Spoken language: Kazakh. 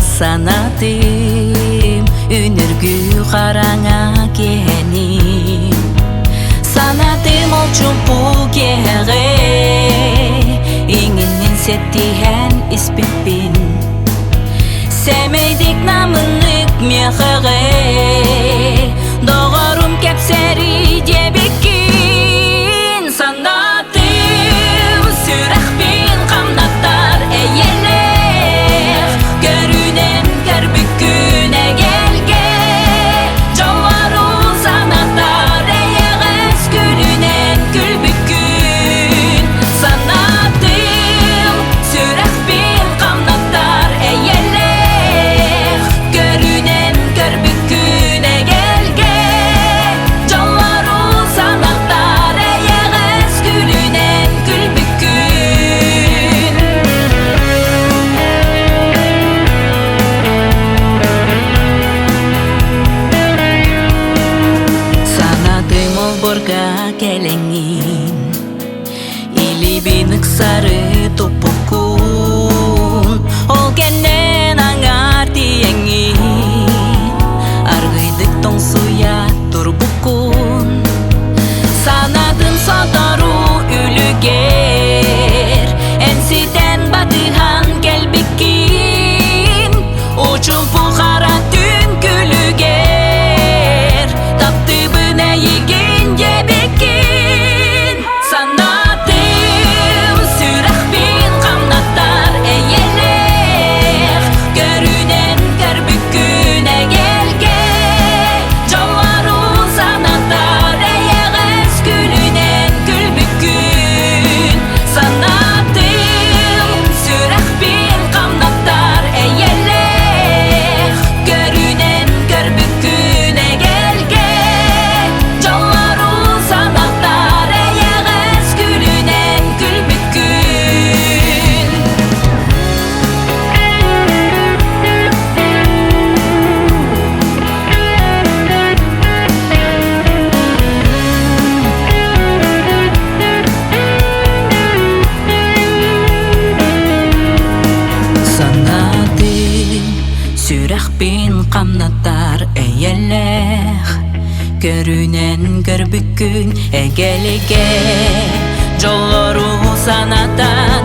санатым үнүргү караңа кеним санатым ол чумпу кеге иңинен сеттиген испиппин семейдик намынык мехеге догорум кепсери дебиккин санатым сүрахпин камнаттар эйелер көрүнен көрбүккүнө келге жоллору санаттар эйегес күлүнен күлбүккүн санатым сүрахпин камнаттар эйелер көрүнен көрбүккүнө келге жоллору санаттар эйегес күлүнен күлбүккүн санатым ол борга келеңин илибин ыксары тупукун ол кенен аңар тиеңин аргыйдык тоңсуя турбукун санатым сотору үлүгер энсиден батыхан келбиккин учулпу кара түн күлүгер таптыбын эйигин жебиккин санатым сүрахпин камнаттар эйелер көрүнен көрбүккүнө келге жоллору санаттар эйегес күлүнен күлбүккүн санатым сүрахпин камнаттар эйелер көрүнен көрбүккүнө келге жоллору санаттар эйегес күлүнен күлбүккүн санатым сүрахпин камнаттар эйелер көрүнен көрбүккүн эгелиге жоллору санаттан